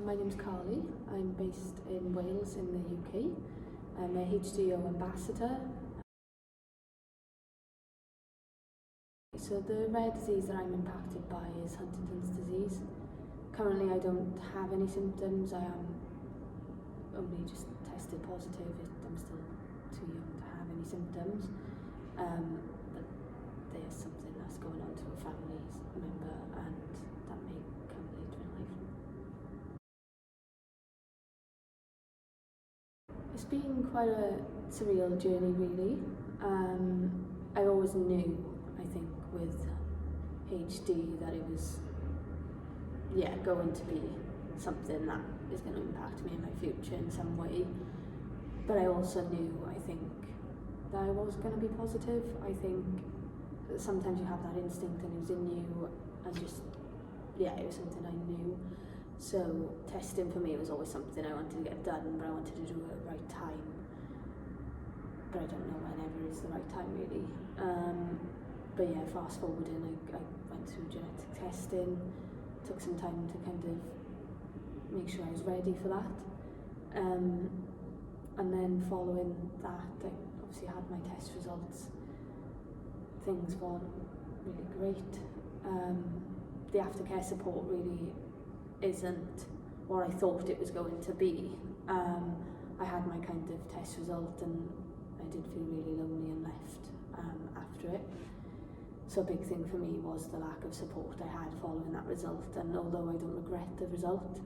My name's Carly. I'm based in Wales in the UK. I'm a HDYO ambassador. So the rare disease that I'm impacted by is Huntington's disease. Currently I don't have any symptoms. I am only just tested positive. I'm still too young to have any symptoms. But there's something that's going on to a family member and that may come later in life. It's been quite a surreal journey really. I always knew, I think, with HD that it was going to be something that is going to impact me in my future in some way. But I also knew, I think, that I was going to be positive. I think sometimes you have that instinct and it was in you and just, it was something I knew. So testing for me was always something I wanted to get done, but I wanted to do it at the right time. But I don't know whenever is the right time really. But fast forwarding, I went through genetic testing, took some time to kind of make sure I was ready for that. And then following that, I obviously had my test results. Things weren't really great. The aftercare support really isn't what I thought it was going to be. I had my kind of test result and I did feel really lonely and left after it. So a big thing for me was the lack of support I had following that result, and although I don't regret the result,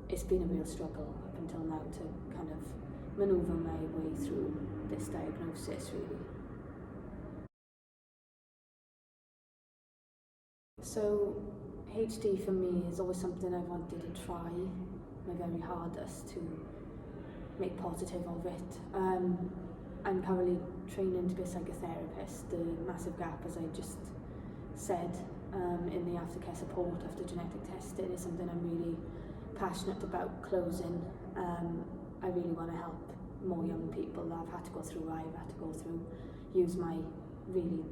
it's been a real struggle up until now to kind of manoeuvre my way through this diagnosis really. So HD for me is always something I've wanted to try my very hardest to make positive of it. I'm currently training to be a psychotherapist. The massive gap, as I just said, in the aftercare support after genetic testing is something I'm really passionate about closing. I really want to help more young people that I've had to go through what I've had to go through, use my really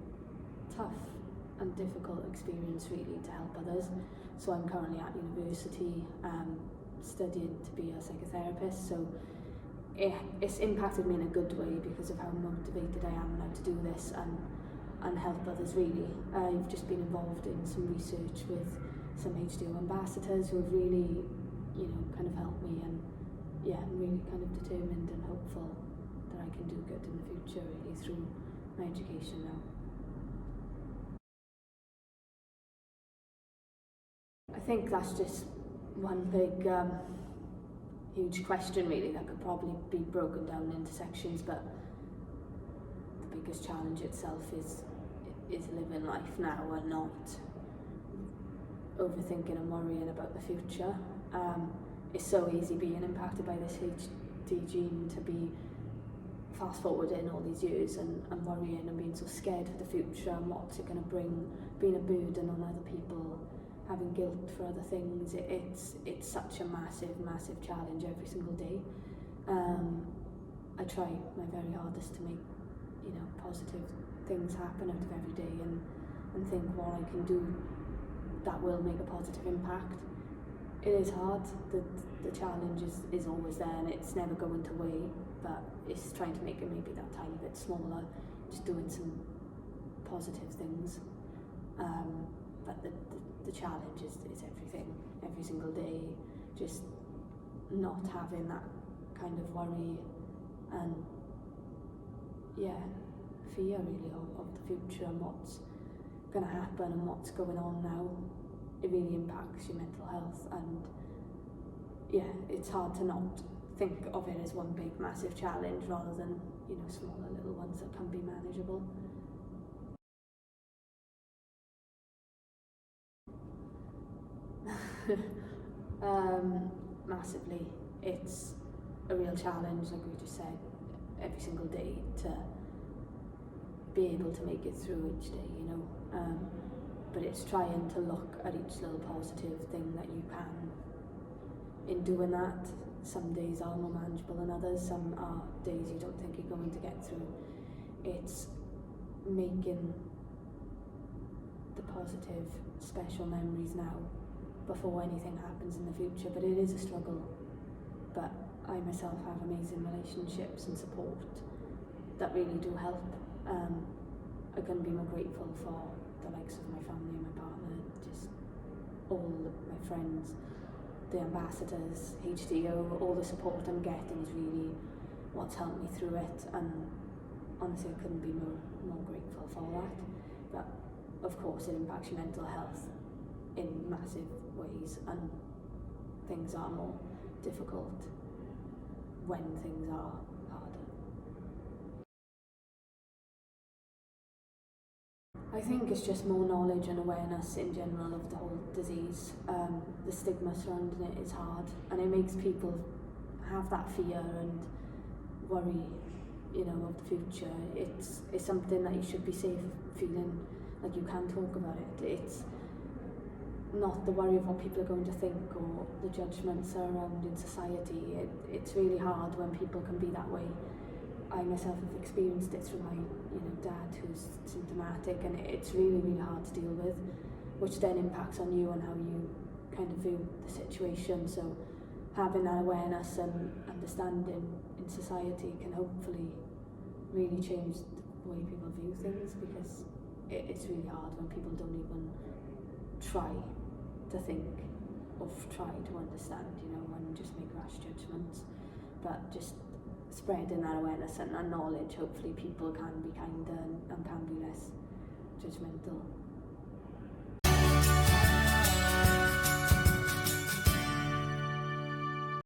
tough and difficult experience really to help others. So I'm currently at university studying to be a psychotherapist, so it's impacted me in a good way because of how motivated I am now to do this and help others really. I've just been involved in some research with some HDYO ambassadors who have really, kind of helped me, and I'm really kind of determined and hopeful that I can do good in the future really through my education now. I think that's just one big huge question really that could probably be broken down into sections, but the biggest challenge itself is living life now and not overthinking and worrying about the future. It's so easy being impacted by this HD gene to be fast forwarding all these years and worrying and being so scared for the future and what's it going to bring, being a burden on other people, having guilt for other things. It's such a massive challenge every single day. I try my very hardest to make positive things happen out of every day and think what I can do that will make a positive impact. It is hard. The challenge is always there and it's never going to weigh, but it's trying to make it maybe that tiny bit smaller, just doing some positive things. But the challenge is everything, every single day, just not having that kind of worry and fear really of the future and what's going to happen and what's going on now. It really impacts your mental health, and it's hard to not think of it as one big massive challenge rather than smaller little ones that can be manageable. Massively. It's a real challenge, like we just said, every single day to be able to make it through each day, but it's trying to look at each little positive thing that you can in doing that. Some days are more manageable than others, some are days you don't think you're going to get through. It's making the positive, special memories now before anything happens in the future, but it is a struggle. But I myself have amazing relationships and support that really do help. I couldn't be more grateful for the likes of my family and my partner, just all my friends, the ambassadors, HDYO, all the support I'm getting is really what's helped me through it, and honestly I couldn't be more grateful for that. But of course it impacts your mental health in massive ways, and things are more difficult when things are harder. I think it's just more knowledge and awareness in general of the whole disease. The stigma surrounding it is hard, and it makes people have that fear and worry, of the future. It's something that you should be safe feeling like you can talk about it. It's not the worry of what people are going to think or the judgments around in society. It's really hard when people can be that way. I myself have experienced it through my dad, who's symptomatic, and it's really, really hard to deal with, which then impacts on you and how you kind of view the situation. So having that awareness and understanding in society can hopefully really change the way people view things, because it's really hard when people don't even try to think or try to understand, and just make rash judgments. But just spreading that awareness and that knowledge, hopefully people can be kinder and can be less judgmental.